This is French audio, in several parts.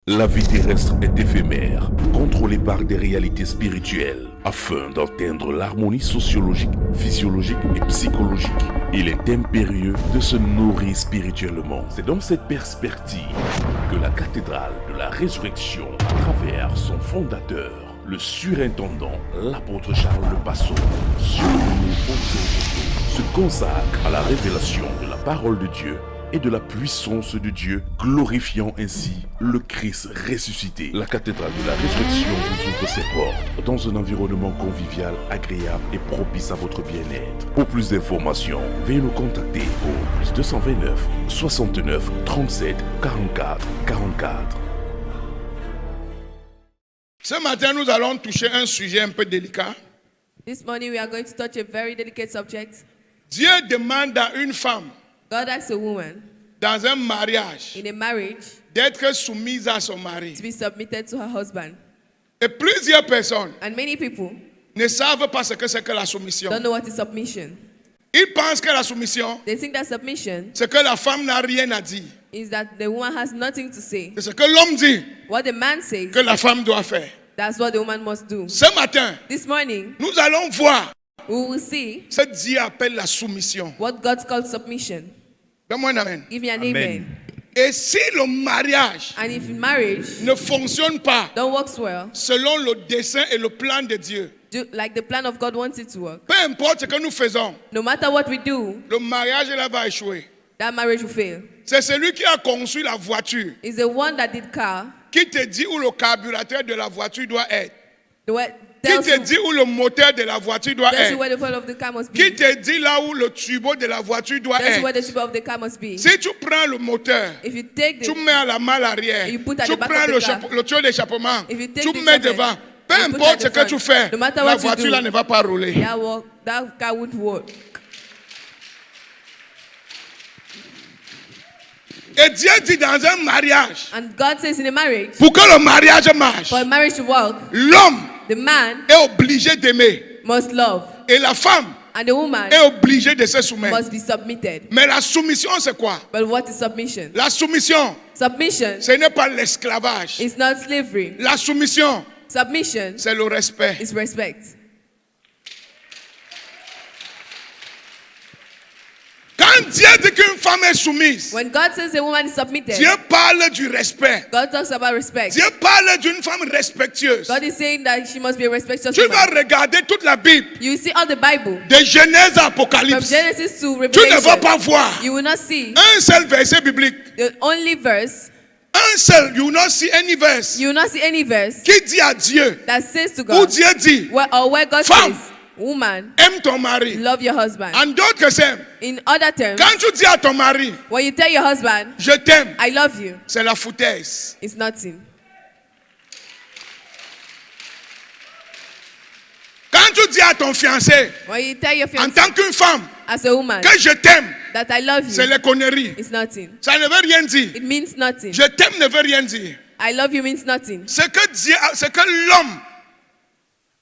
La vie terrestre est éphémère, contrôlée par des réalités spirituelles. Afin d'atteindre l'harmonie sociologique, physiologique et psychologique, il est impérieux de se nourrir spirituellement. C'est dans cette perspective que la cathédrale de la résurrection, à travers son fondateur, le surintendant, l'apôtre Charles Le Passon, surnommé Otto, se consacre à la révélation de la parole de Dieu et de la puissance de Dieu, glorifiant ainsi le Christ ressuscité. La cathédrale de la résurrection vous ouvre ses portes dans un environnement convivial, agréable et propice à votre bien-être. Pour plus d'informations, veuillez nous contacter au plus 229 69 37 44 44. Ce matin, nous allons toucher un sujet un peu délicat. This morning we are going to touch a very delicate subject. Dieu demande à une femme, God asks a woman dans un mariage, in a marriage d'être soumise à son mari. to be submitted to her husband. Et plusieurs personnes And many people ne savent pas ce que c'est que la soumission. don't know what is submission. Ils pensent que la soumission, They think that submission c'est que la femme n'a rien à dire. is that the woman has nothing to say. C'est ce que l'homme dit What the man says, que la femme doit faire. that's what the woman must do. Ce matin, This morning, nous allons voir we will see ce que Dieu appelle la soumission. what God calls submission. Donne-moi un amen. Give me an amen. Et si le mariage And if in marriage ne fonctionne pas don't work well, selon le dessein et le plan de Dieu, do like the plan of God wants it to work, peu importe ce que nous faisons, no matter what we do, le mariage là va échouer. that marriage will fail. C'est celui qui a conçu la voiture It's the one that did car, qui te dit où le carburateur de la voiture doit être, the one qui tells te you, dit où le moteur de la voiture doit tells you être, where the fuel of the car must qui be. te dit là où le tuyau de la voiture doit Tells you where être. the tube of the car must be. Si tu prends le moteur, If you take tu the, mets à la malle arrière, You put at tu the back prends of the car. le tuyau d'échappement, If you take tu the mets shovel, devant. Peu you put importe at ce the que tu front. fais, No matter la what you voiture do, là ne va pas rouler. that car won't work. Et Dieu dit dans un mariage, And God says in a marriage, pour que le mariage marche, for a marriage to work, l'homme the man est obligé d'aimer must love, et la femme and the woman est obligée de se soumettre. must be submitted. Mais la soumission, c'est quoi? But what is submission? La soumission, Submission ce n'est pas l'esclavage. is not slavery. La soumission, Submission c'est le respect. is respect. Quand Dieu dit qu'une femme est soumise, When God says a woman is submitted, Dieu parle du respect. God talks about respect. Dieu parle d'une femme respectueuse. God is saying that she must be a respectful Tu vas woman. regarder toute la Bible, You see all the Bible, de Genèse à from Apocalypse. Genesis to Tu ne vas Revelation. pas voir You will not see un seul verset biblique. the only verse, Un seul, you will not see any verse you will not see any verse qui dit à Dieu, that says to où God, Dieu dit, where God Femme. says, woman, aime ton mari. love your husband. En d'autres termes, In other terms, quand tu dis à ton mari, when you tell your husband, je t'aime, I love you, c'est la foutaise. it's nothing. Quand tu dis à ton fiancé, When you tell your en fiancé, tant qu'une femme, as a woman, que je t'aime, that I love c'est you, les conneries. it's nothing. Ça ne veut rien dire. It means nothing. Je t'aime ne veut rien dire. I love you means nothing. Ce que l'homme,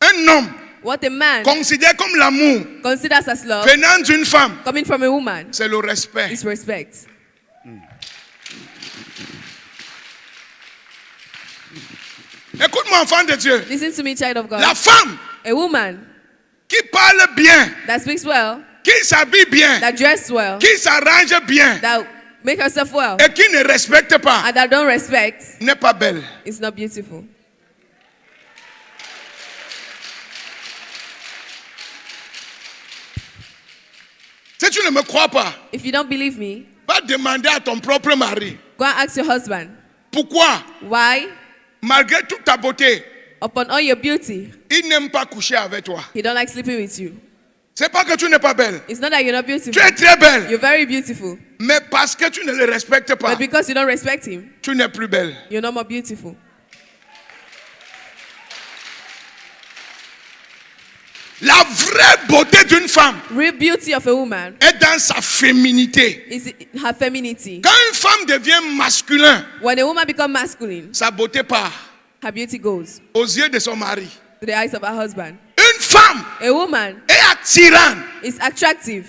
un homme, What a man considère comme l'amour considers as love, venant d'une femme, coming from a woman, c'est le respect. is respect. Écoute-moi, enfant de Dieu. Listen to me, child of God. La femme A woman qui parle bien, that speaks well, qui s'habille bien, that dresses well, qui s'arrange bien that make herself well, et qui ne respecte pas and that don't respect, n'est pas belle. is not beautiful. Si tu ne me crois pas, If you don't believe me, va demander à ton propre mari. go and ask your husband. Pourquoi, Why, malgré toute ta beauté, upon all your beauty, il n'aime pas coucher avec toi? he don't like sleeping with you? C'est pas que tu n'es pas belle. It's not that you're not Tu beautiful. es très belle. You're very beautiful. Mais parce que tu ne le respectes pas, But because you don't respect him, tu n'es plus belle. you're no more beautiful. La vraie beauté d'une femme Real beauty of a woman est dans sa féminité. is her femininity. Quand une femme devient masculin, When a woman becomes masculine, sa beauté part her beauty goes aux yeux de son mari. to the eyes of her husband. Une femme A woman est attirante, is attractive,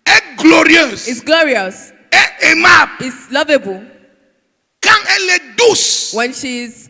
est glorieuse, is glorious, est aimable is lovable quand elle est douce when she's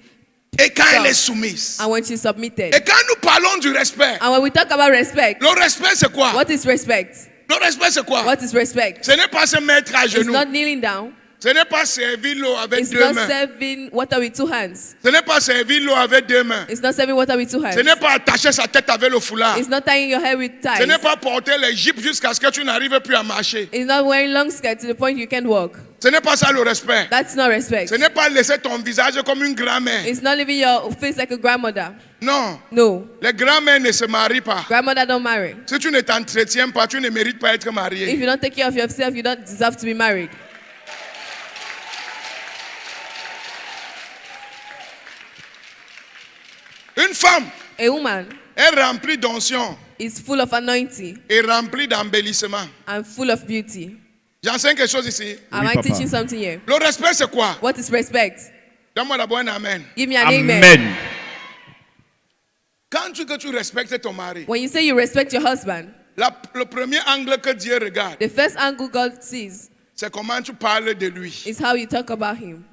et quand elle est soft, soumise. and when she's submitted. Et quand nous parlons du respect, And when we talk about respect, le respect c'est quoi? what is respect? Le respect c'est quoi? What is respect? Ce n'est pas se mettre à It's genoux. not kneeling down. Ce n'est pas servir l'eau avec It's deux not mains. serving water with two hands. Ce n'est pas servir l'eau avec deux mains. It's not serving water with two hands. Ce n'est pas attacher sa tête avec le foulard. It's not tying your hair with Ce ties. n'est pas porter les jupes jusqu'à ce que tu n'arrives plus à marcher. It's not wearing long skirts to the point you can't walk. Ce n'est pas ça le respect. That's not respect. Ce n'est pas laisser ton visage comme une grand-mère. It's not leaving your face like a grandmother. Non. No. Les grands-mères ne se marient pas. Grandmother don't marry. Si tu ne t'entretiens pas, tu ne mérites pas d'être If marié. you don't take care of yourself, you don't deserve to be married. Une femme A woman est remplie d'onction is full of anointing et remplie d'embellissement. and full of beauty. J'enseigne quelque chose ici. Am I papa. teaching something here? Le respect, c'est quoi? What is respect? Donne-moi d'abord un amen. Give me an amen. Amen. Quand tu respectes ton mari, When you say you respect your husband, le premier angle que Dieu regarde, the first angle God sees c'est comment tu parles de lui. is how you talk about him.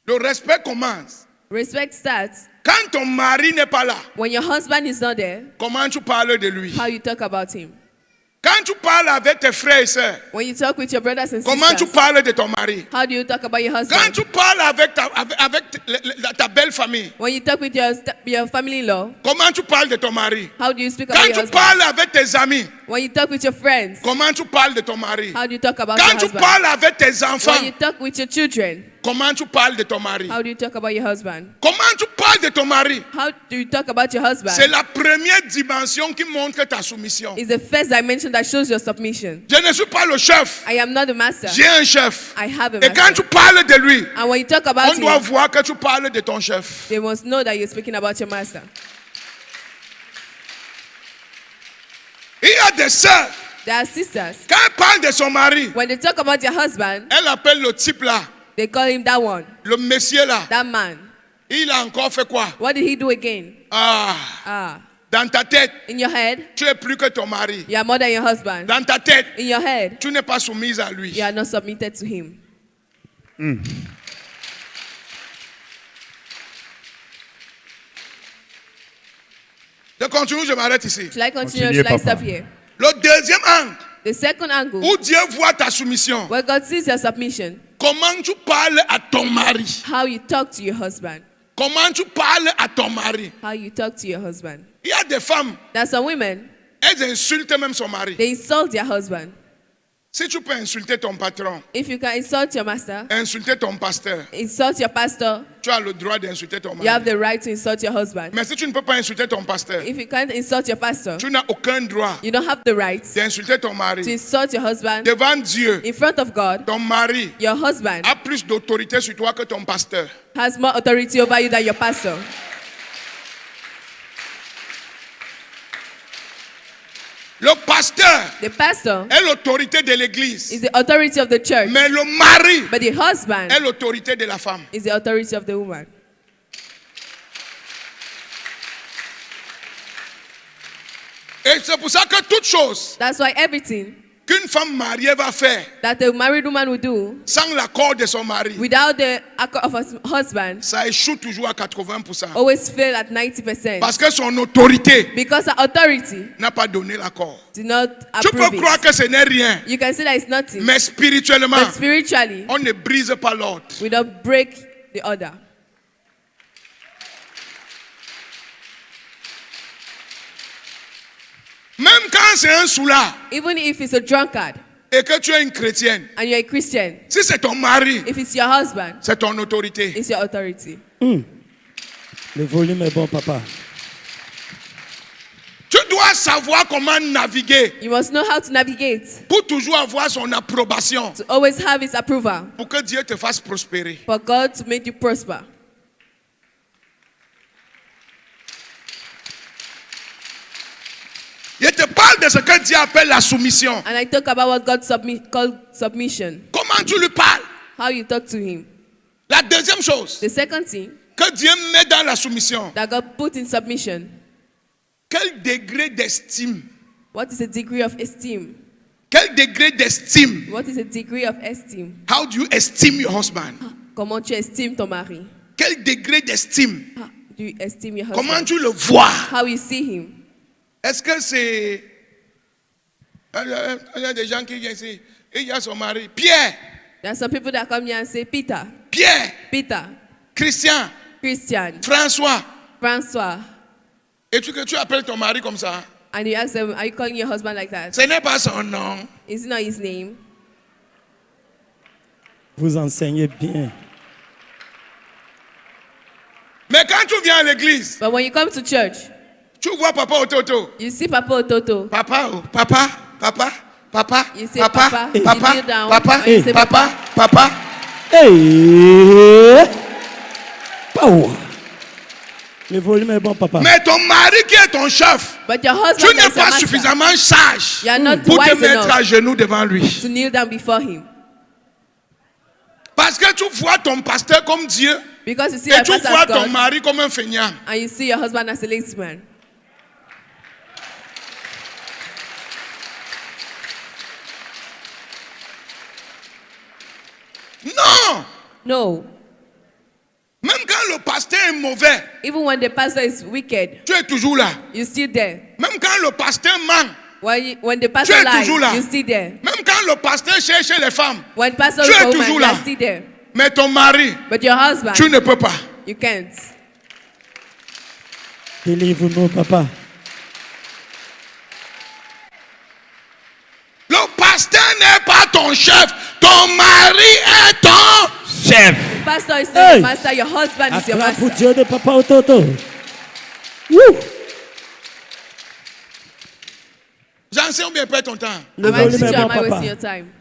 Le respect commence. Respect starts Quand ton mari n'est pas là, when your husband is not there, comment tu parles de lui? how you talk about him. Quand tu parles avec tes frères et sœurs, When you talk with your brothers and comment tu sisters, parles de ton mari? how do you talk about your Quand husband? tu parles avec ta belle famille, When you talk with your family-in-law, comment tu parles de ton mari? how do you speak about Quand your tu husband? parles avec tes amis, When you talk with your friends, comment tu parles de ton mari? how do you talk about your Quand tu husband? parles avec tes When enfants, you talk with your children, comment tu parles de ton mari? how do you talk about your husband? Comment tu parles de ton mari? How do you talk about your husband? C'est la première dimension qui montre ta soumission. Is the first dimension that shows your submission. Je ne suis pas le chef. I am not the master. J'ai un chef. I have a Et quand tu master. parles de lui, And when you talk about on doit him, voir que tu parles de ton chef. they must know that you're speaking about your master. Il y a des sœurs, There are sisters. quand elles parlent de son mari, When they talk about your husband, elle appelle le type là, they call him that one, le monsieur là. that man. Il a encore fait quoi? What did he do again? Ah, dans ta tête, In your head, tu es plus que ton mari. you are more than your husband. Dans ta tête, In your head, tu n'es pas soumise à lui. you are not submitted to him. Je continue, je m'arrête ici. Should I continue or Continue, should I Papa. stop here? Le deuxième angle, The second angle, où Dieu voit ta soumission, where God sees your submission, comment tu parles à ton mari? how you talk to your husband. Comment tu parles à ton mari? How you talk to your husband. Il y a des femmes, There's some women, elles insultent même son mari. they insult their husband. Si tu peux insulter ton patron, If you can insult your master, insulter ton pasteur, insult your pastor, tu as le droit d'insulter ton you have mari. the right to insult your husband. Mais si tu ne peux pas insulter ton pasteur, If you can't insult your pastor, tu n'as aucun droit you don't have the right d'insulter ton to mari. insult your husband Devant Dieu, in front of God. ton mari Your husband a plus d'autorité sur toi que ton pasteur. has more authority over you than your pastor. Le pasteur The pastor est l'autorité de l'église, is the authority of the church, mais le mari but the husband est l'autorité de la femme. is the authority of the woman. Et c'est pour ça que toute chose That's why everything qu'une femme mariée va faire that a married woman will do sans l'accord de son mari, without the accord of her husband ça échoue toujours à 80%. always fail at 90%. Parce que son autorité Because her authority n'a pas donné l'accord. did not Tu peux approve croire it. que ce n'est rien, You can say that it's nothing, mais spirituellement, but spiritually, on ne brise pas l'ordre. we don't break the order. Même quand c'est un soulard Even if it's a drunkard et que tu es une chrétienne, and you're a Christian, si c'est ton mari, if it's your husband, c'est ton autorité. it's your authority. Le volume est bon, papa. Tu dois savoir comment naviguer You must know how to navigate pour toujours avoir son approbation, to always have his approval, pour que Dieu te fasse prospérer. for God to make you prosper. Je te parle de ce que Dieu appelle la soumission. And I talk about what God called submission, Comment tu lui parles? how you talk to him. La deuxième chose The second thing que Dieu met dans la soumission, that God put in submission, quel degré d'estime what is the degree of esteem Quel degré d'estime? What is the degree of esteem? How do you esteem your husband? Comment tu estimes ton mari? Quel degré d'estime? How do you esteem your Comment husband? tu le vois? How you see him? Est-ce que c'est... Il y a des gens qui viennent ici. Et il y a son mari. Pierre. There are some people that come here and say, Peter, Pierre. Peter, Christian. Christian, François. François. Et tu appelles ton mari comme ça? And you ask them, are you calling your husband like that? Ce n'est pas son nom. Is it not his name? Vous enseignez bien. Mais quand tu viens à l'église, But when you come to church, tu vois papa Ototo. you see Papa Ototo. Papa, oh, papa, papa, papa, You say papa, papa, papa, you kneel down, papa, and you say papa, papa. Hey! Power. Le volume est bon, papa. Mais ton mari qui est ton chef, But your tu husband n'es is your pas master. suffisamment sage You are not pour te wise mettre enough à genoux devant lui. to kneel down before him. Parce que tu vois ton pasteur comme Dieu Because you see et your tu pastor vois as ton God, mari comme un feignant. and you see your husband as a lazy man. Non! No. Même quand le pasteur est mauvais, Even when the pastor is wicked, tu es toujours là. you're still there. Même quand le pasteur ment, When the pastor es lies, toujours là. you're still there. même quand le pasteur cherche les femmes, When the pastor Tu is es a woman, toujours you're là. still there. mais ton mari, But your husband, tu ne peux pas. you can't. Délivre-nous, papa. Le pasteur n'est pas ton chef, ton mari est ton chef. Pastor is not Hey! your master, your husband is your Acclame pour master. Dieu de papa Ototo. Woo! J'enseigne ou bien perds ton temps? Le Am I volume teaching est you or bon, am I wasting papa. your time?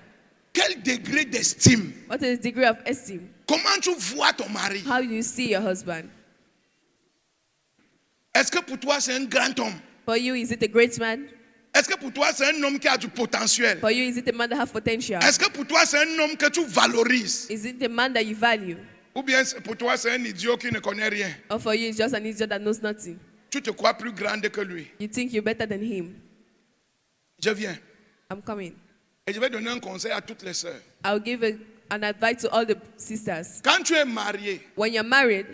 Quel degré d'estime? What is the degree of esteem? Comment tu vois ton mari? How do you see your husband? Est-ce que pour toi c'est un grand homme? For you, is it a great man? Est-ce que pour toi c'est un homme qui a du potentiel? For you, is it a man that has potential? Est-ce que pour toi c'est un homme que tu valorises? Is it a man that you value? Ou bien pour toi c'est un idiot qui ne connaît rien? Or for you, it's just an idiot that knows nothing? Tu te crois plus grande que lui. You think you're better than him? Je viens I'm coming. et je vais donner un conseil à toutes les sœurs. I'll give an advice to all the sisters. Quand tu es marié, When you're married,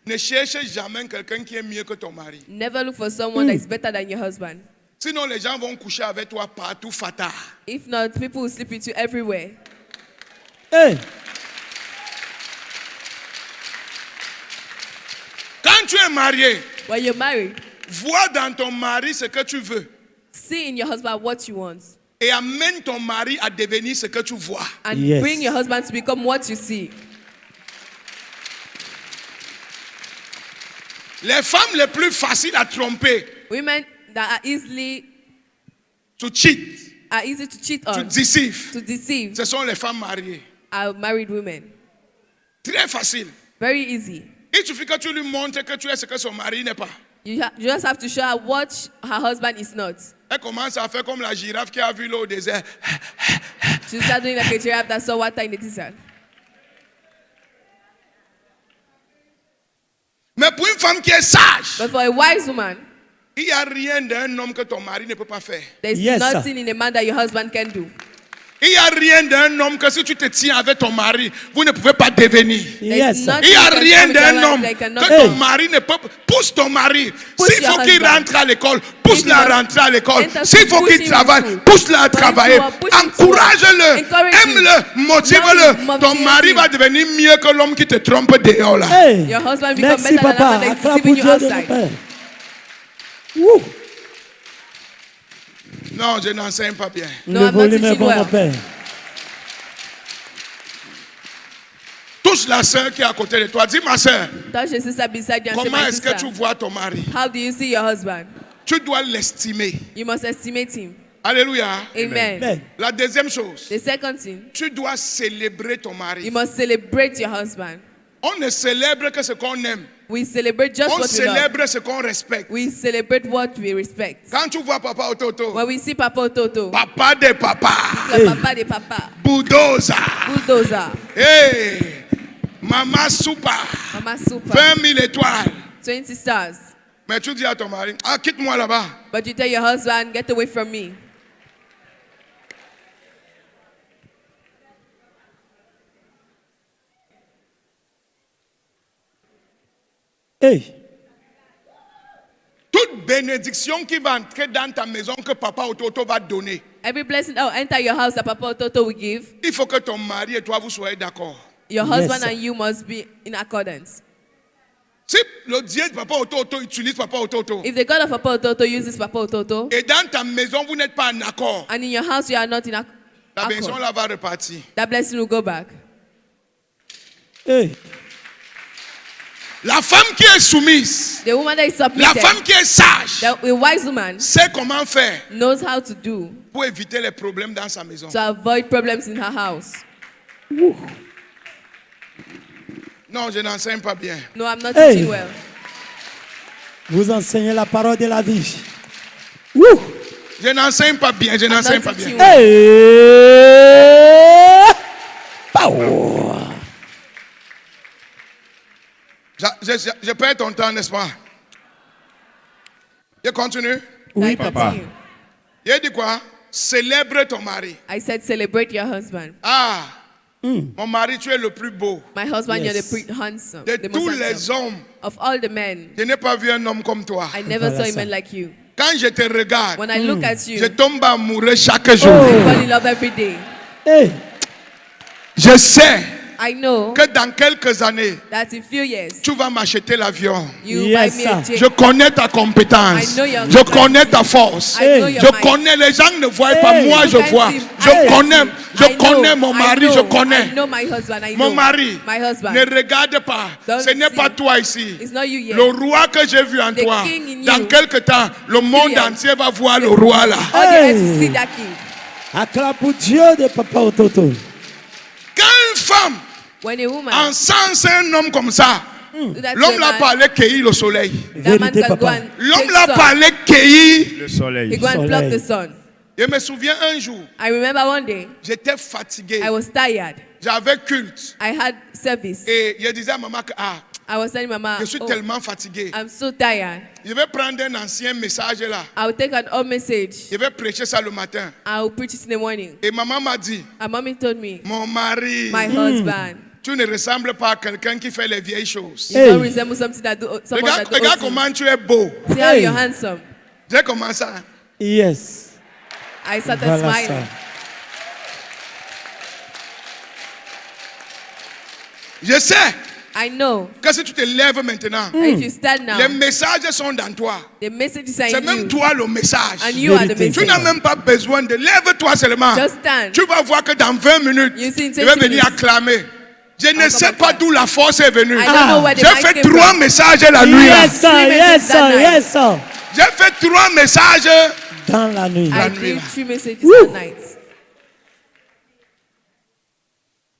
ne cherche jamais quelqu'un qui est mieux que ton mari. never look for someone that is better than your husband. Sinon les gens vont coucher avec toi partout fata. If not, people will sleep with you everywhere. Hey! Quand tu es marié, When you're married, vois dans ton mari ce que tu veux see in your husband what you want. et amène ton mari à devenir ce que tu vois. And Yes. bring your husband to become what you see. Les femmes les plus faciles à tromper, Women that are easy to cheat, to cheat to on, deceive, to deceive, ce sont les femmes mariées. are married women. Très facile. Very easy. Il suffit que tu lui montres que tu es ce que son mari n'est pas. You just have to show her what her husband is not. Elle commence à faire comme la girafe qui a vu l'eau au désert. She started doing like a giraffe that saw water in the desert. Mais pour une femme qui est sage, But for a wise woman, il n'y a rien d'un homme que ton mari ne peut pas faire. there's Yes, sir. nothing in a man that your husband can do. Il n'y a rien d'un homme que si tu te tiens avec ton mari, vous ne pouvez pas devenir. Yes, sir. nothing Il n'y a you can rien do with your d'un life homme that cannot que ton do. mari ne peut pas. Pousse ton mari. Push S'il your faut qu'il husband. rentre à l'école, pousse-la If you à rentrer à l'école. enter S'il faut school, qu'il push him travaille, in school. pousse-la à For him travailler. to work, push him to work. Encourage-le, Encourage him. aime-le, motive-le. Love him, Ton motivate mari him. va devenir mieux que l'homme qui te trompe dehors là. Hey! Your husband become Merci, better than papa. the man that is Acclame deceiving pour you Dieu de mon outside. père. Woo! Non, je n'enseigne pas bien. No, Le I'm not volume est teaching bon, well. mon père. Touche la sœur qui est à côté de toi. Dis ma sœur, Touch your sister beside you and say, comment my est-ce que sister, tu vois ton mari? how do you see your husband? Tu dois l'estimer. You must estimate him. Alléluia. Amen. Amen. La deuxième chose, The second thing, tu dois célébrer ton you mari. must celebrate your husband. On ne célèbre que ce qu'on aime. We celebrate just On what we love. célèbre ce qu'on respecte. We celebrate what we respect. Quand tu vois Papa Ototo, When we see Papa Toto, Papa de papa, the Papa de Papa, bulldozer, bulldozer, hey, Mama Super, Mama Super, 20 000 étoiles. 20 stars. Mais tu dis à ton mari, ah, quitte-moi là-bas. But you tell your husband, get away from me. Hey, Toute bénédiction qui va entrer dans ta maison que papa Ototo va donner, Every blessing that will enter your house that Papa Toto will give, il faut que ton mari et toi vous soyez d'accord. your Yes, husband sir. and you must be in accordance. Si le Dieu de papa Ototo utilise papa Ototo If the God of Papa Toto uses Papa Toto, et dans ta maison vous n'êtes pas en accord, and in your house you are not in la maison accord, là va repartir. that blessing will go back. hey, La femme qui est soumise, The woman that is la submitted, femme qui est sage, the wise woman, sait comment faire knows how to do pour éviter les problèmes dans sa maison. to avoid problems in her house. Non, je n'enseigne pas bien. No, I'm not Hey. teaching well. vous enseignez la parole de la vie. Woo. Je n'enseigne pas bien, je n'enseigne pas teaching bien. well. Hey, power. Je perds ton temps, n'est-ce pas? Je continue. Oui, I papa. continue. Il dit quoi? Célèbre ton mari. I said, celebrate your husband. Ah, mon mari, tu es le plus beau. My husband, Yes. you're the pretty handsome. De The tous most les handsome. hommes, Of all the men, je n'ai pas vu un homme comme toi. I never Voilà saw a ça. man like you. Quand je te regarde, When I look at you, je tombe amoureux chaque jour. I fall in love every day. Hey, Je sais I know que dans quelques années, that in few years, tu vas m'acheter l'avion. you Yes, buy me a sir. Je jet. connais ta compétence. I know your Je connais ta force. I know Hey. your Je might. connais, les gens ne voient pas, Hey. moi You je can't vois. see. Je I connais, can see. je I know. connais mon mari, I know. je connais. I know my husband. I Mon know. mari, My husband. ne regarde pas. Don't Ce n'est see. pas toi ici. It's not you yet. Le roi que j'ai vu en The toi, king in dans you. quelque temps, le monde Fear. entier va voir le roi là. All the earth Hey. to see that king. acclame pour Dieu de Papa Ototo. Quand une femme When a woman encense un homme comme ça, do that to l'homme a là man, peut aller cueillir le soleil. that man Vérité, can go papa. and L'homme take là sun. peut aller cueillir. Le He soleil. go and pluck Soleil. the sun. Je me souviens un jour, I remember one day, j'étais fatigué. I was tired. J'avais culte. I had service. Et je disais à maman que I was telling Mama, je suis oh, tellement fatigué. I'm so tired. Je vais prendre un ancien message là. I will take an old message. Je vais prêcher ça le matin. I will preach it in the morning. Et maman m'a dit, And mommy told me, mon mari, my husband, tu ne ressembles pas à quelqu'un qui fait les vieilles choses. you Hey. don't resemble something that do, someone Regarde, that do regarde old things. comment tu es beau. See how Hey. you're handsome. J'ai commencé. Yes. I started Voilà smiling. ça. Je sais I know que si tu te lèves maintenant, that if you stand now, les messages sont dans toi. the message is C'est in même you. toi le message. And you are the Vérité. Tu n'as message. même pas besoin de lève-toi seulement. Just stand. Tu vas voir que dans 20 minutes, You see in je vais 20 venir minutes. acclamer. Je ne I'll sais come pas and d'où la force est venue. I don't know where the J'ai mic fait came 3 from. messages la nuit. là. Yes, sir. Three Yes, messages sir. that night. Yes, sir. J'ai fait 3 messages. Dans la nuit. I nuit, did là. 3 messages Woo. that night.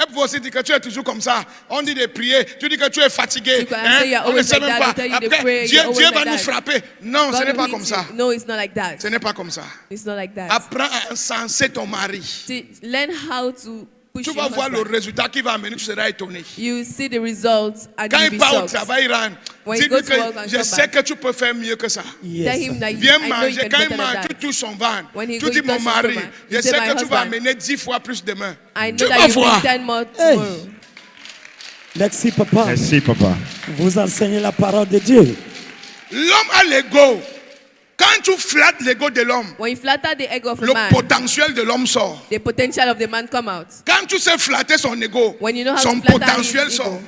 Et vous aussi dire que tu es toujours comme ça. On dit de prier. Tu dis que tu es fatigué. You can say you're On ne always sait like même that. pas. They tell you to Après, pray, Dieu, you're always Dieu like va nous that. frapper. Non, ce God n'est will pas hit comme you. ça. No, it's not like that. Ce n'est pas comme ça. It's not like that. Apprends à encenser ton mari. See, learn how to push Tu your vas voir le husband. résultat qui va amener. Tu seras étonné. You see the results and Quand you'll il be part au shocked. travail, il rentre. When he Dis-lui goes to work que and je come sais back. que tu peux faire mieux que ça. Yes, Tell sir. him that Viens I know you manger. can Quand il better mange, than tu that. touches son ventre. When he Tu goes, dis, he mon touches mari, his stomach. je You say, sais my que tu vas husband. amener 10 fois plus demain. I know Tu that vas you voir. bring 10 more Hey. tomorrow. Merci, papa. Merci, papa. Vous enseignez la parole de Dieu. L'homme a l'ego. Quand tu flattes l'ego de l'homme, When you flatter the ego of a le man, potentiel de l'homme sort. the potential of the man come out. Quand tu sais flatter son ego, When you know how son to flatter potentiel his sort. ego.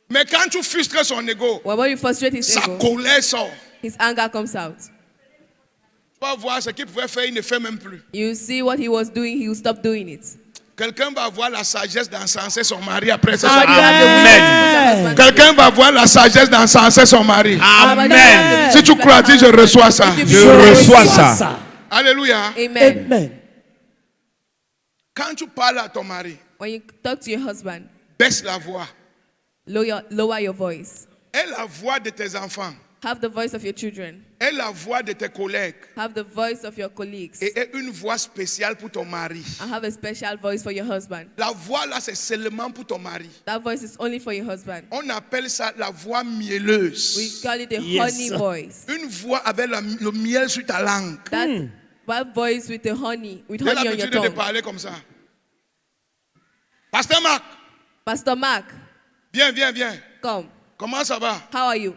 Mais quand tu frustres son ego, When you frustrate his sa ego, colère sort. his anger comes out. Tu vas voir ce qu'il pouvait faire, il ne fait même plus. You see what he was doing, he will stop doing it. Quelqu'un va avoir la sagesse d'encenser son mari après ce Somebody soir. have the wisdom to push their husband to Quelqu'un va avoir la sagesse d'encenser son mari. Somebody have Amen. the Si tu crois, dis je reçois ça. If you Je believe, reçois receive. ça. Alléluia. Amen. Amen. Quand tu parles à ton mari, When you talk to your husband, baisse la voix. lower your voice. Et la voix de tes enfants. Have the voice of your children. Et la voix de tes collègues. Have the voice of your colleagues. Et une voix spéciale pour ton mari. And have a special voice for your husband. La voix là, c'est seulement pour ton mari. That voice is only for your husband. On appelle ça la voix We mielleuse. call it the Yes. honey voice. Une voix avec le miel sur ta langue. That voice with the honey, with J'ai honey on your l'habitude de tongue. parler comme ça. Pasteur Marc, Pastor Mark, viens. come. Comment ça va? How are you?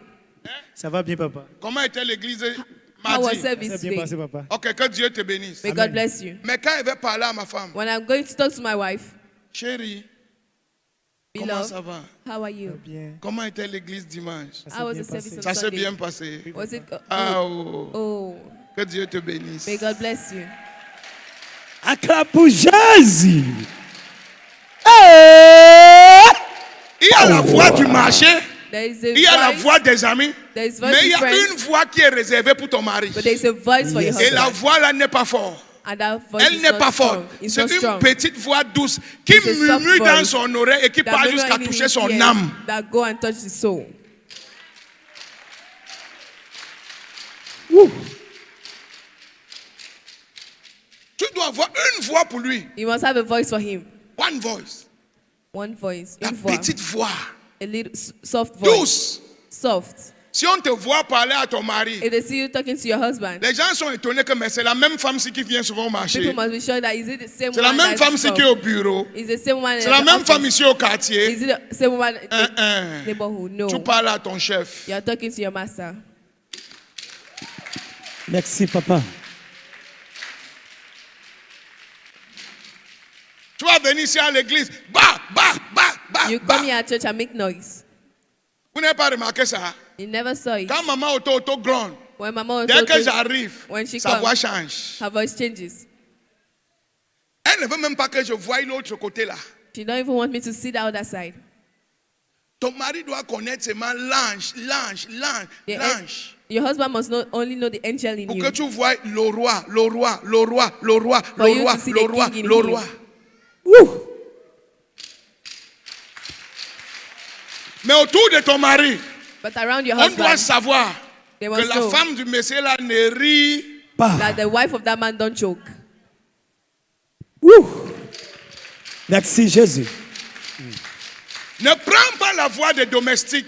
Ça va bien, papa. Comment était l'église How was mardi? service Ça s'est bien today? passé, papa. Ok, que Dieu te bénisse. May God bless you. Mais quand elle va parler à ma femme, When I'm going to talk to my wife, chérie, comment beloved, ça va? how are you? Bien. Comment était l'église dimanche? How was bien the service passé. on Ça s'est Sunday? bien passé. Was it? Ah, oh. Oh, Que Dieu te bénisse. may God bless you. Acclame pour Jésus. Hey! Il y a la voix du marché, There is a il y a la voice, voix des amis, there is voice mais il y with a friends, une voix qui est réservée pour ton mari. but there is a voice for your Yes. Et la husband. voix là n'est pas forte. And that voice Elle is n'est not pas strong. forte. It's C'est not une strong. petite voix douce qui It's a soft murmure dans voice son oreille et qui That part murmur jusqu'à in toucher his son ears âme. that go and touch his soul. Tu dois avoir une voix pour lui. You must have a voice for him. One voice. One voice. La Une voix. petite voix. A little soft voice. Douce. Soft. Si on te voit parler à ton mari, If they see you talking to your husband, les gens sont étonnés que mais c'est la même femme qui vient souvent au marché. people must be sure that is it the same C'est la one même femme that's qui est au bureau. Is the same one C'est in la the même office? femme ici au quartier. Is it the same one in the Hein. neighborhood? No. Tu parles à ton chef. You are talking to your master. Merci, papa. Tu vas venir ici à l'église. Bah, bah, bah, bah, You bah. come here at church and make noise. Vous n'avez pas remarqué ça? You never saw it. Quand maman auto gronde, When Mama dès que was j'arrive, when she sa comes, voix change. her voice changes. Elle ne veut même pas que je voie l'autre côté là. She don't even want me to see the other side. Ton mari doit connaître seulement l'ange, The l'ange. Your husband must not only know the angel in Pour you. que tu vois le roi, le roi, le roi, le roi, For le you roi, to see le the roi, king in le him. roi. Ouh! Mais autour de ton mari, But around your on doit husband, savoir they que must la know femme du Messie là ne rit. Pas. that the wife of that man don't choke. Ouh! Merci, Jésus. Ne prends pas la voix des domestiques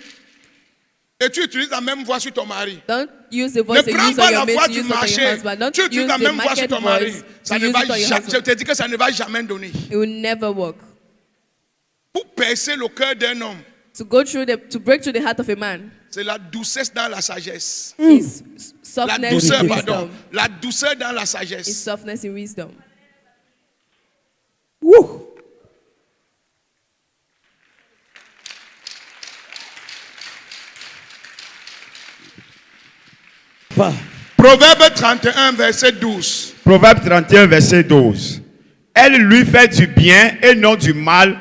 et tu utilises la même voix sur ton mari. Don't use the Ne voice you prends use pas on la your voix mate, du use it on your marché. husband. Don't Tu utilises use la the même voix sur market ton mari. voice Ça to ne use va it on your jamais, je husband. te dis que ça ne va jamais donner. It will never work. Pour percer le cœur d'un homme, To break through the heart of a man c'est la douceur dans la sagesse. is La softness douceur, in pardon. wisdom. La douceur dans la Is sagesse. softness in wisdom. Ouh! Pas. Proverbe 31, verset 12. Proverbe 31, verset 12. Elle lui fait du bien et non du mal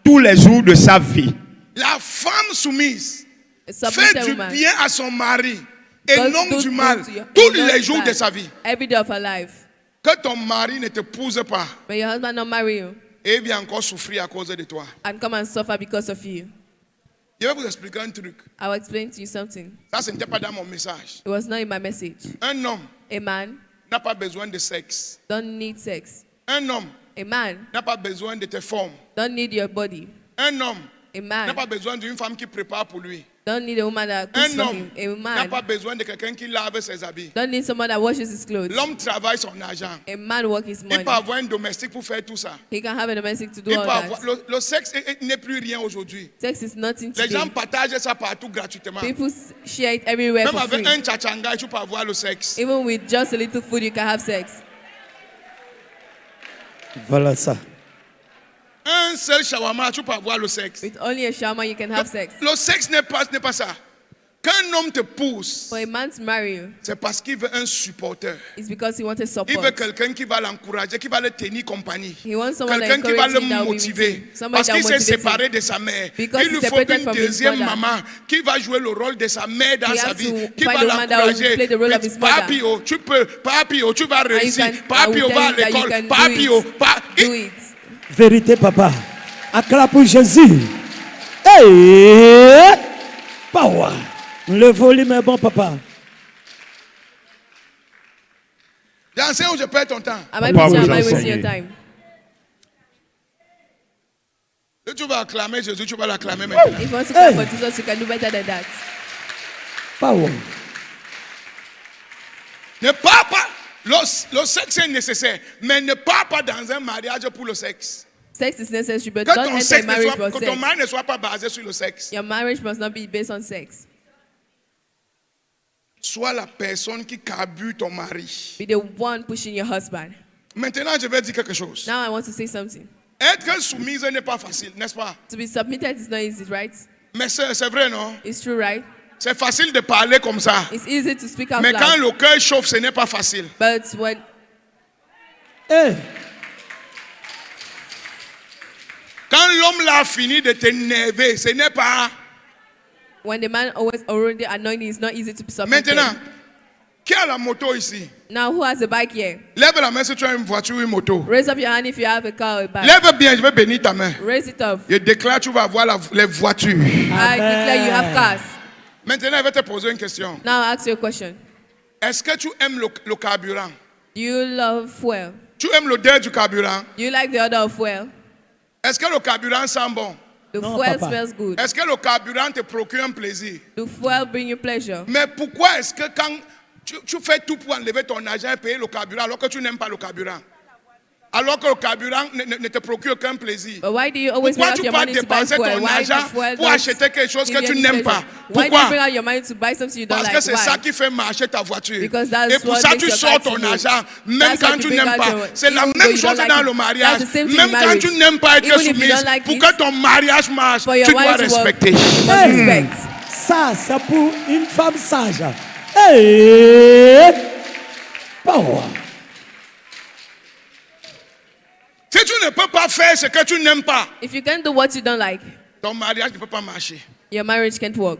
tous les jours de sa vie. La femme soumise A fait submitted du woman bien à son mari et does non good du mal to your- tous not les jours bad de sa vie. Every day of her life. Que ton mari ne t'épouse pas But your husband not marry you et il vient encore souffrir à cause de toi. and come and suffer because of you. Je vais vous expliquer un truc. I will explain to you something. Ça, ce n'était pas dans mon message. It was not in my message. Un homme A man n'a pas besoin de sexe. don't need sex. Un homme A man n'a pas besoin de tes formes. don't need your body. Un homme A n'a man pas besoin d'une femme qui prépare pour lui. don't need a woman that cooks Un for homme him. A n'a pas man besoin de quelqu'un qui lave ses habits. don't need someone that washes his clothes. L'homme travaille son argent. A man work his Il money. peut avoir un domestique pour faire tout ça. He can have a domestic to do Il all peut avoir, that. le sexe n'est plus rien aujourd'hui. Sex is nothing Les gens today. partagent ça partout gratuitement. People share it everywhere Même for avec free. un tchachanga, tu peux avoir le sexe. Even with just a little food, you can have sex. Voilà ça. Un seul shawarma, tu peux avoir le sexe. With only a shawarma, you can have sex. Le sexe n'est pas ça. Qu'un homme te pousse, For a man to marry you, c'est parce qu'il veut un supporter. it's because he wants a Il veut support. quelqu'un qui va l'encourager, qui va le tenir compagnie. He wants someone that Quelqu'un qui va encourages le him, that will be with motiver. him. Somebody Parce that qu'il s'est motivates him. séparé de sa mère. Because Il he's lui faut separated une from his deuxième mother. maman qui va jouer le rôle de sa mère dans He sa has vie. to Qui find va a woman that will l'encourager. play the role of his mother. Papi, oh, tu peux. Papi, oh, tu vas réussir. can- Papi, I oh, will va à tell you that you l'école. can do Papi, it. oh, Do it. Vérité, papa. Acclame pour Jésus. Hey! Power. Le volume est bon, papa. J'enseigne ou je perds ton temps? Am I Papa, preaching? vous Am I wasting enseignez. your time? Si tu vas acclamer Jésus, tu vas l'acclamer maintenant. If you want to clap for Jesus, you can do better than that. Power. Ne pars pas. Le sexe est nécessaire, mais ne pars pas dans un mariage pour le sexe. Sex is necessary, but Que don't ton, enter sexe a ne marriage soit, for que ton sex. mari ne soit pas basé sur le sexe. Your marriage must not be based on sex. Sois la personne qui carbure ton mari. Be the one pushing your husband. Maintenant, je vais dire quelque chose. Now I want to say something. Être soumise n'est pas facile, n'est-ce pas? To be submitted is not easy, right? Mais c'est vrai, non? It's true, right? C'est facile de parler comme ça. It's easy to speak out Mais quand loud. le cœur chauffe, ce n'est pas facile. But when Eh, Quand l'homme l'a fini de t'énerver, ce n'est pas... the man already annoyed, it's not easy to be submitted. Maintenant, qui a la moto ici? Now who has a bike here? Lève la main si tu as une voiture ou une moto. Raise up your hand if you have a car or a bike. Lève bien, je vais bénir ta main. Raise it up. Je déclare, tu vas avoir les voitures. I declare you have cars. Maintenant, je vais te poser une question. Now I'll ask you a question. Est-ce que tu aimes le carburant? Do you love fuel? Tu aimes l'odeur du carburant? Do you like the odor of fuel? Est-ce que le carburant sent bon? The No, fuel Papa. smells good. Est-ce que le carburant te procure un plaisir? The fuel bring you pleasure. Mais pourquoi est-ce que quand tu fais tout pour enlever ton argent et payer le carburant alors que tu n'aimes pas le carburant? Alors que le carburant ne te procure qu'un plaisir. But why do you always Pourquoi bring tu out your peux money to buy dépenser fuel? ton Why the argent fuel pour don't acheter quelque chose give que you tu any n'aimes pleasure? pas? Why do you bring Pourquoi? out your money to buy something you don't Parce like? que c'est ça Why? qui fait marcher ta voiture. Because that's Et pour what ça, makes tu your sors car ton to move. argent, même That's quand why tu you bring n'aimes out pas. your- C'est la even though même you chose don't like dans it. le mariage. That's the same thing Même in quand marriage. tu n'aimes pas être Even if you soumise, don't like pour it, que ton mariage marche, For your tu dois wife to work, respecter. you must respect. ça, c'est pour une femme sage. Eh, power. Si tu ne peux pas faire ce que tu n'aimes pas, If you can't do what you don't like, ton mariage ne peut pas marcher. your marriage can't work.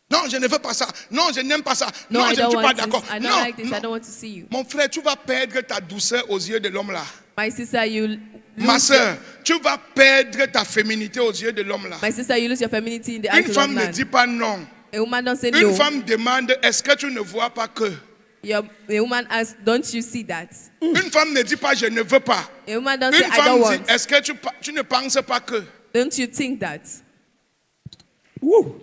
Non, je ne veux pas ça. Non, je n'aime pas ça. No, Non, I je ne don't suis pas want d'accord. this. I don't Non, like this. non. I don't want to see you. Mon frère, tu vas perdre ta douceur aux yeux de l'homme là. My sister, you Ma lose soeur, tu vas perdre ta féminité aux yeux de l'homme là. my sister, you lose your femininity in the eyes Une of a femme ne man. dit pas non. A woman don't say Une no. femme demande, est-ce que tu ne vois pas que? A woman asks, don't you see that? Une femme ne dit pas, je ne veux pas. A woman don't say, Une I don't femme want. dit, est-ce que tu ne penses pas que? Don't you think that? Woo.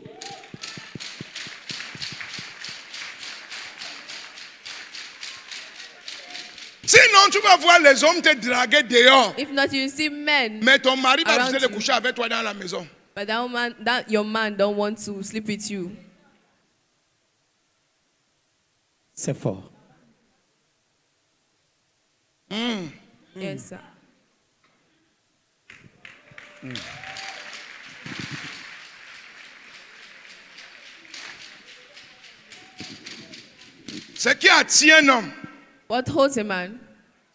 Sinon, tu vas voir les hommes te draguer dehors. If not, you see men. Mais ton mari va Around refuser de you. coucher avec toi dans la maison. But that woman, that your man don't want to sleep with you. C'est fort. Yes, sir. Ce qui attire un homme, What holds a man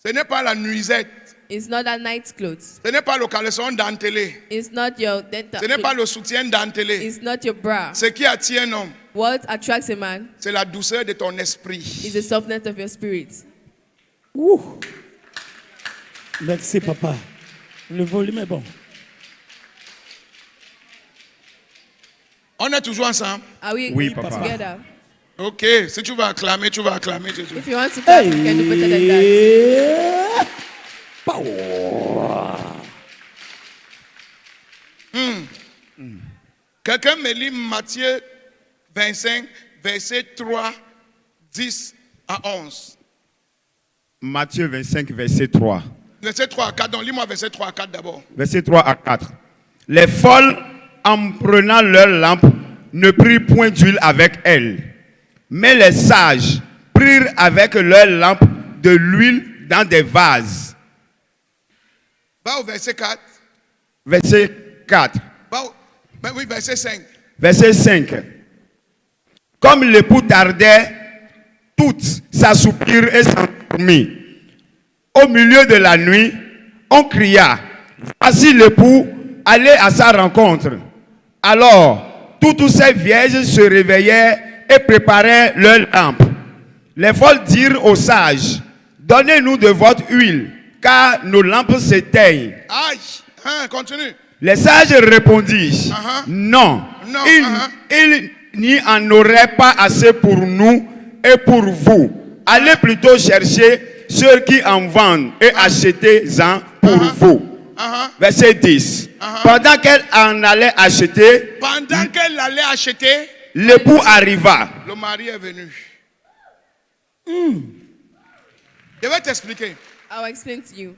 ce n'est pas la nuisette. is not that night clothes. Ce n'est pas le caleçon dentelé. It's not your dental. Ce n'est pas le soutien dentelé. It's not your bra. Ce qui attire un homme, What attracts a man c'est la douceur de ton esprit. is the softness of your spirit. Woo. Merci, papa. Le volume est bon. On est toujours ensemble. Are we Oui, papa. together? Ok, si tu vas acclamer, tu vas acclamer. c'est tout. If you want to clap, you can do better than that. Eh, power. Quelqu'un me lit Matthieu 25, verset 3, 10 à 11. Matthieu 25, verset 3. Verset 3 à 4, donc lis-moi verset 3 à 4 d'abord. Verset 3 à 4. Les folles, en prenant leur lampe, ne prirent point d'huile avec elles. Mais les sages prirent avec leur lampe de l'huile dans des vases. Va au verset 4. Verset 4. Mais oui, verset 5. Verset 5. Comme l'époux tardait, toutes s'assoupirent et s'endormirent. Au milieu de la nuit, on cria, voici l'époux, allez à sa rencontre. Alors, toutes ces vierges se réveillèrent et préparaient leurs lampes. Les folles dirent aux sages, donnez-nous de votre huile, car nos lampes s'éteignent. Aïe, hein, continue. Les sages répondirent, non, Non, il n'y en aurait pas assez pour nous et pour vous. Allez plutôt chercher ceux qui en vendent et achetez-en pour vous. Verset 10. Pendant qu'elle en allait acheter, Pendant qu'elle allait acheter, l'époux arriva. le mari est venu. Je vais t'expliquer. I'll explain to you.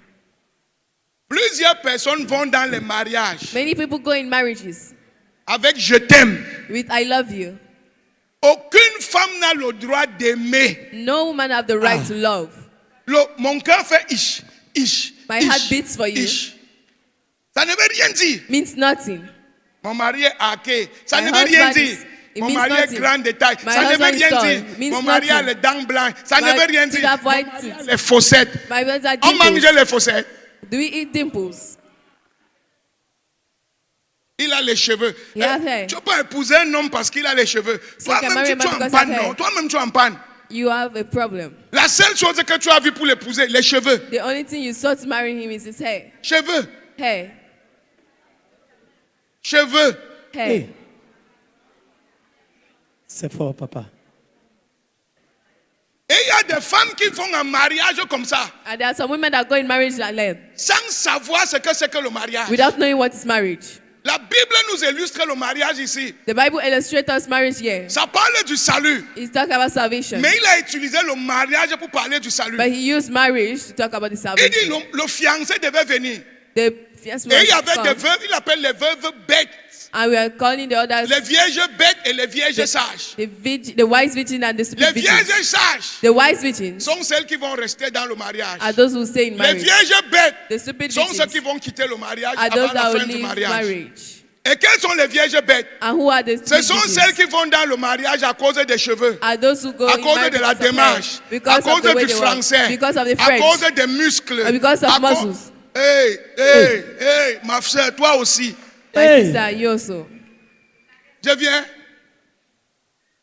Plusieurs personnes vont dans les mariages Many people go in marriages avec je t'aime. with I love you. Aucune femme n'a le droit d'aimer. No woman have the right to love. Mon cœur fait ish, ish. My ish, heart beats for you. ish. Ça ne veut rien dire. Means nothing. Mon mari est hacké. Ça My ne veut rien husband dire. is- it Mon means mari est nothing. grand détail. My Ça ne veut husband is rien tall. dire. Means Mon mari a nothing. les dents blanches. Ça My ne veut rien teeth dire. have white Mon mari a teeth. les fossettes. My brothers are On mange dimples. les fossettes. Do we eat dimples? Il a les cheveux. He has hair. Tu ne peux pas épouser un homme parce qu'il a les cheveux. So you can marry a Toi-même, tu man es en because panne, he has non? hair. Toi-même, tu es en panne. You have a problem. La seule chose que tu as vue pour l'épouser, les cheveux. The only thing you saw to marry him is his hair. Cheveux. Hair. Cheveux. Hair. Hey. C'est fort, papa. Et il y a des femmes qui font un mariage comme ça, And there are some women that go in marriage like that sans savoir ce que c'est que le mariage. without knowing what is marriage. La Bible nous illustre le mariage ici. The Bible illustrates us marriage here. Ça parle du salut. It's talk about salvation. Mais il a utilisé le mariage pour parler du salut. But he used marriage to talk about the Il dit salvation. le fiancé devait venir. The fiancé Et il y was avait des come, veuves, il appelle les veuves bêtes. and we are calling the others Les vierges bêtes et les vierges sages. the wise virgin and the Les stupid virgin. vierges sages The wise virgins sont celles qui vont rester dans le mariage. are those who stay in Les marriage. vierges bêtes The stupid sont ceux qui virgins vont quitter le mariage are avant those la that will fin du leave mariage. marriage. Et quelles sont les vierges bêtes? And who are the Ce stupid sont virgins? celles qui vont dans le mariage à cause des cheveux, Are those who go à in cause marriage de la because of hair, démarche, à because cause of the way du they walk, français, because of the à French, cause des muscles, or because of à muscles. Hey, ma soeur, toi aussi. My Hey. sister, you also. Je viens.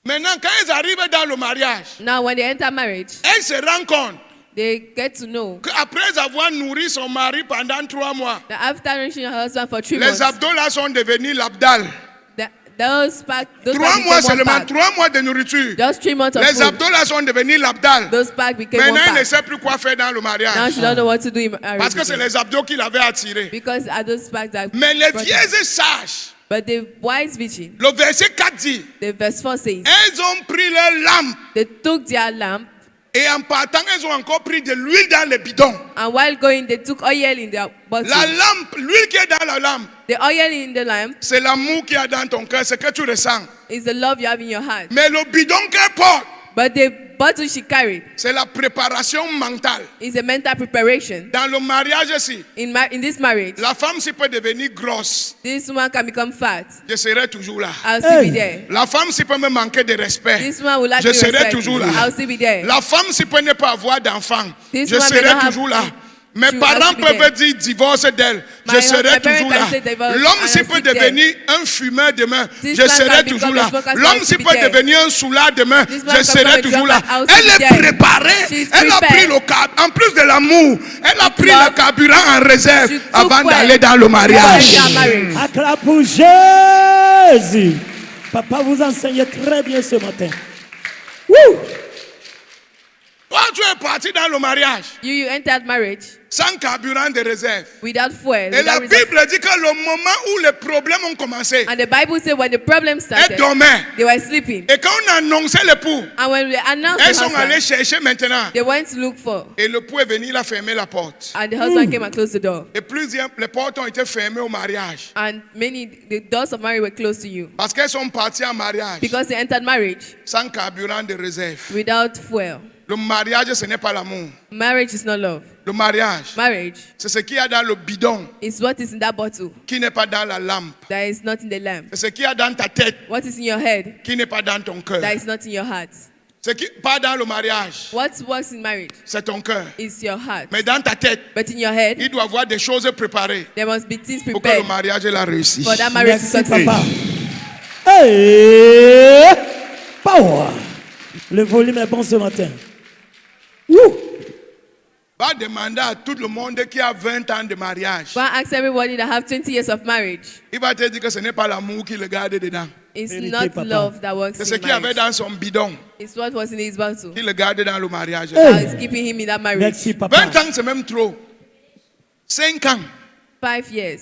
Maintenant, quand elles arrivent dans le mariage, Now, when they enter marriage, elles se rendent compte they get to know qu'après avoir nourri son mari pendant 3 mois, that after nourishing her husband for 3 les months, abdos là sont devenus l'abdal. those 3 back mois became one seulement, pack. 3 mois de nourriture. Just 3 months of Les food. abdos là sont devenus l'abdal. Those pack became one Maintenant, il ne pack. sait plus quoi faire dans le Now mariage. she don't know what to do in marriage. Parce que c'est again. les abdos qui l'avaient attiré. Because are those packs that Mais les brought vieilles her. sages, But the wise virgin, le verset 4 dit, the verse 4 says, elles ont pris leur lampe they took their lamp, et en partant, elles ont encore pris de l'huile dans les bidons. and while going, they took oil in their bottle. La lampe, l'huile qui est dans la lampe, The oil in the lamp c'est l'amour qu'il y a dans ton cœur, c'est que tu ressens. is the love you have in your heart. Mais le bidon qu'elle porte, But the bottle she carried c'est la préparation mentale. is a mental preparation. Dans le mariage ici, In this marriage, la femme s'y peut devenir grosse. this woman can become fat. Je serai toujours là. I'll still Hey. be there. La femme s'y peut me manquer de respect. This woman will lack Je me serai respect. toujours là. I'll still be there. La femme s'y peut ne pas avoir d'enfant. This Je woman may serai not have- toujours là. Mes she will parents also be there. peuvent dire divorce d'elle. Je My serai parents toujours là. can say divorce, L'homme I s'y will peut still there. devenir un fumeur demain. This Je man serai can toujours become là. a smoker, L'homme I'll s'y be peut there. devenir un soulard demain. This man Je can serai become a toujours là. drunkard, I'll Elle still be est there. préparée. She's Elle a pris prepared. le carburant. En plus de l'amour, elle a pris love. le carburant en réserve She took avant well d'aller dans le mariage. before they are married. Acclame pour Jésus. Papa vous enseigne très bien ce matin. Woo! Toi, tu es parti dans le mariage You entered marriage sans carburant de réserve. without fuel. Et la Without reserve. Bible dit que le moment où les problèmes ont commencé, And the Bible said when the problem elles started, dormaient. they were sleeping. Et quand on annonçait l'époux, And when they announced elles the sont allées husband, chercher maintenant. they went to look for. Et l'époux est venu, il a fermé la porte. And the husband came and closed the door. Et plusieurs, les portes ont été fermées au mariage. And the doors of marriage were closed to you. Parce qu'elles sont parties en mariage Because they entered marriage sans carburant de réserve. without fuel. Le mariage, ce n'est pas l'amour. Marriage is not love. Le mariage, Marriage c'est ce qu'il y a dans le bidon is what is in that bottle qui n'est pas dans la lampe. that is not in the lamp. C'est ce qu'il y a dans ta tête What is in your head qui n'est pas dans ton cœur. that is not in your heart. Ce qui pas dans le mariage, What works in marriage c'est ton cœur. is your heart. Mais dans ta tête, But in your head, il doit y avoir des choses préparées there must be things pour que le prepared mariage ait la réussite. for that marriage to Merci succeed. papa. Hey! Power. Le volume est bon ce matin. Woo! Va demander à tout le monde qui a 20 ans de mariage. Go and ask everybody that have 20 years of marriage. Il va te dire que ce n'est pas l'amour qui le garde dedans. It's Vérité, not papa. love that works C'est ce in qu'il y avait marriage. dans son bidon It's what was in his bottle qui le garde dans le mariage. Hey! that is keeping him in that marriage. Merci papa. 20 ans, c'est même trop. 5 ans. 5 years.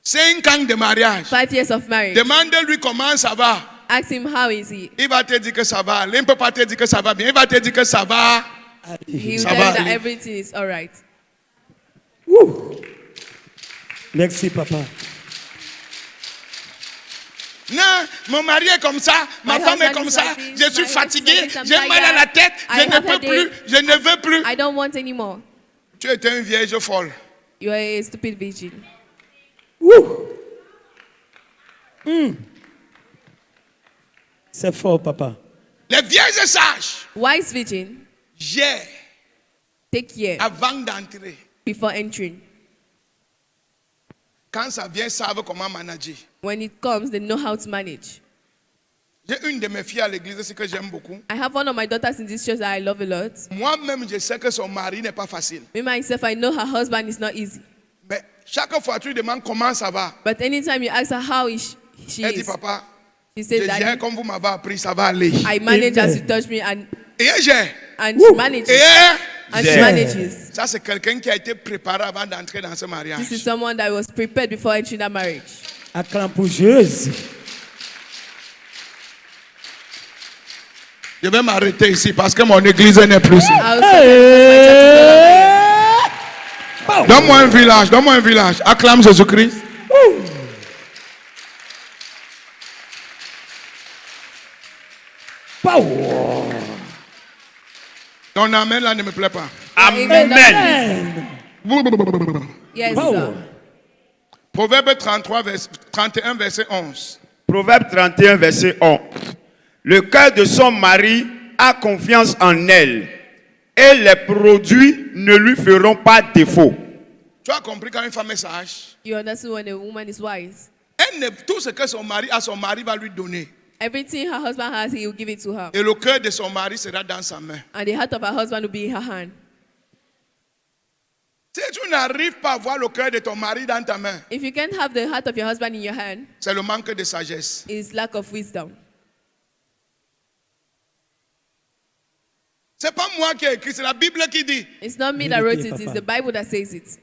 5 ans de mariage. 5 years of marriage. Demande-lui comment ça va. Ask him how is he. Il va te dire que ça va. Il ne peut pas te dire que ça va bien. Il va te dire que ça va. He will Ça tell va you that aller. everything is all right. Ouh. Merci, papa. Non, mon mari est comme ça, ma My femme est husband comme is ça, like this, je suis my fatigué, husband is like j'ai mal à la tête, I je ne have peux plus, headache. je ne veux plus. I don't want anymore. Tu es une vierge folle. You are a stupid virgin. Ouh. C'est fort, papa. Les vierges sages, Wise virgin, gèrent take care avant d'entrer. before entering. Quand ça vient, savent comment manager. When it comes, they know how to manage. J'ai une de mes filles à l'église, c'est que j'aime beaucoup. I have one of my daughters in this church that I love a lot. Moi-même, je sais que son mari n'est pas facile. Me myself, I know her husband is not easy. Mais chaque fois, tu lui demandes comment ça va. But anytime you ask her how she Elle dit, is, papa, she je says, gère Daddy, comme vous m'avez appris, ça va aller. I manage as Amen. you touch me, and Et elle gère. she manages. Et elle, And she Gère. manages. ça, c'est quelqu'un qui a été préparé avant d'entrer dans ce mariage. This is someone that was prepared before entering that marriage. Acclame pour Jésus. Je vais m'arrêter ici parce que mon église n'est plus ici. I also because my church is no longer. Donne-moi un village, donne-moi un village. Acclame Jésus-Christ. Power. Ton amen là ne me plaît pas. Amen. Amen. Yes, Power. sir. Proverbe 31, verset 11. Proverbe 31, verset 11. Le cœur de son mari a confiance en elle et les produits ne lui feront pas défaut. Tu as compris quand une femme est sage? You understand when a woman is wise. Tout ce que son mari a, son mari va lui donner. Everything her husband has, he will give it to her. Et le cœur de son mari sera dans sa main. And the heart of her husband will be in her hand. Si tu n'arrives pas à voir le cœur de ton mari dans ta main, If you can't have the heart of your husband in your hand, c'est le manque de sagesse. it's lack of wisdom. C'est pas moi qui ai écrit, c'est la Bible qui dit. It's not me that wrote it, Papa. it's the Bible that says it.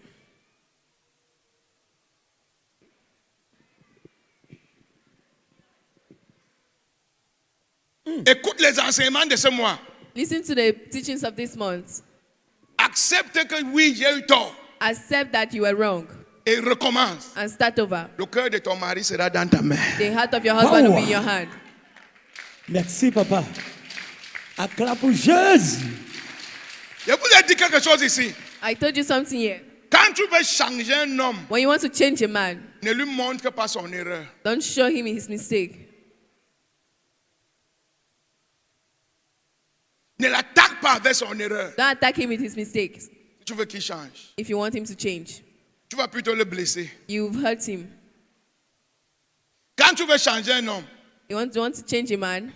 Écoute les enseignements de ce mois. Listen to the teachings of this month. Accepte que oui, j'ai eu tort. Accept that you were wrong Et recommence. and start over. Le cœur de ton mari sera dans ta main. The heart of your husband will be in Power. your hand. Merci, papa. Acclame pour Jésus. Je vous ai dit quelque chose ici. I told you something here. Quand tu veux changer un homme, When you want to change a man, ne lui montre pas son erreur. don't show him his mistake. Ne l'attaque pas avec son erreur. Don't attack him with his mistakes. Si tu veux qu'il change, If you want him to change, tu vas plutôt le blesser. you've hurt him. Quand tu veux changer un homme, You want to change a man,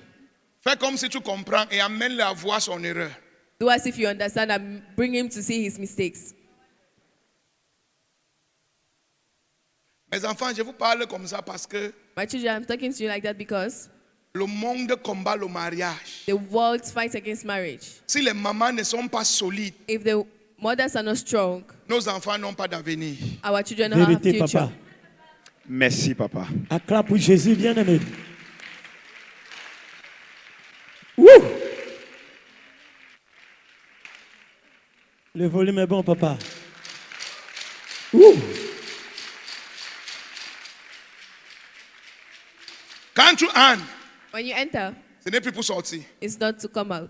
fais comme si tu comprends et amène-le à voir son erreur. do as if you understand and bring him to see his mistakes. Mes enfants, je vous parle comme ça parce que My children, I'm talking to you like that because le monde combat le mariage. the world fights against marriage. Si les mamans ne sont pas solides, If the mothers are not strong, nos enfants n'ont pas d'avenir. our children don't have Vérité, future. papa. Merci, papa. Acclame pour Jésus, bien-aimé. Ouh! Le volume est bon, papa. Ouh! Quand tu entres, When you enter, ce n'est plus pour sortir. it's not to come out.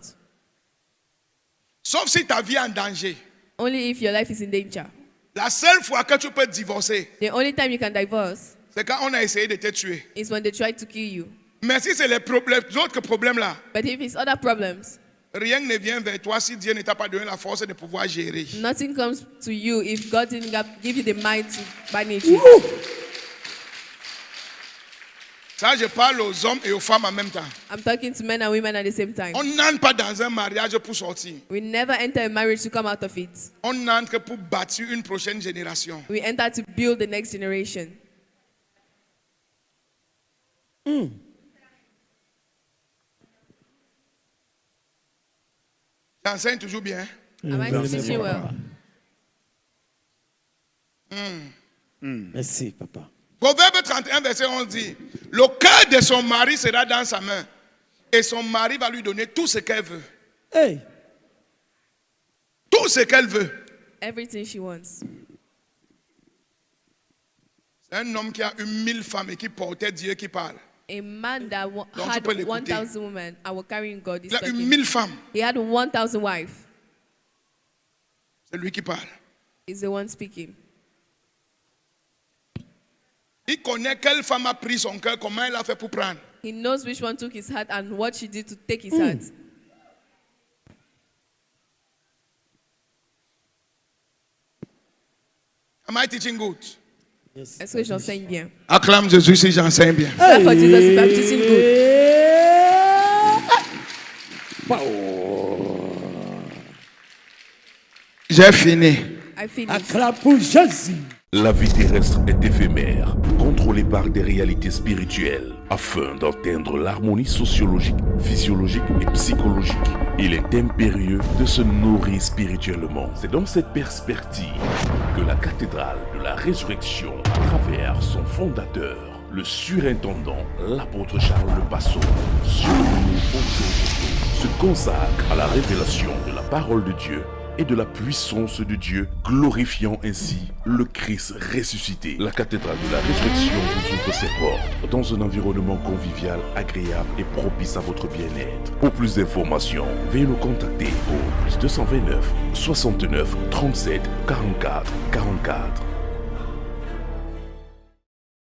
Sauf si ta vie est en danger. Only if your life is in danger. La seule fois que tu peux divorcer, The only time you can divorce c'est quand on a essayé de te tuer. is when they try to kill you. Mais si c'est les autres problèmes là, But if it's other problems, rien ne vient vers toi si Dieu ne t'a pas donné la force de pouvoir gérer. nothing comes to you if God didn't give you the mind to manage it. Ça, je parle aux hommes et aux femmes en même temps. I'm talking to men and women at the same time. On n'entre pas dans un mariage pour sortir. We never enter a marriage to come out of it. On entre pour bâtir une prochaine génération. We enter to build the next generation. J'enseigne toujours bien. Am I volume est teaching bon, well? papa. Merci, papa. Proverbe 31, verset 11 dit, le cœur de son mari sera dans sa main et son mari va lui donner tout ce qu'elle veut. Hey! Tout ce qu'elle veut. Everything she wants. C'est un homme qui a eu 1000 femmes et qui portait Dieu qui parle. A man that Donc, tu had peux l'écouter. 1,000 women and were carrying God. is Il a eu talking. 1000 femmes. He had 1,000 wives. C'est lui qui parle. He's the one speaking. Il connaît quelle femme a pris son cœur, comment elle a fait pour prendre. He knows which one took his heart and what she did to take his heart. Am I teaching good? Yes. Est-ce que j'enseigne bien? Acclame Jésus si j'enseigne bien. Clap for Jesus if I'm teaching good. J'ai fini. I finished. Acclame pour Jésus. La vie terrestre est éphémère, contrôlée par des réalités spirituelles. Afin d'atteindre l'harmonie sociologique, physiologique et psychologique, il est impérieux de se nourrir spirituellement. C'est dans cette perspective que la cathédrale de la résurrection, à travers son fondateur, le surintendant, l'apôtre Charles Le Passeau, se consacre à la révélation de la parole de Dieu et de la puissance de Dieu, glorifiant ainsi le Christ ressuscité. La cathédrale de la résurrection vous ouvre ses portes dans un environnement convivial, agréable et propice à votre bien-être. Pour plus d'informations, veuillez nous contacter au +229 69 37 44 44.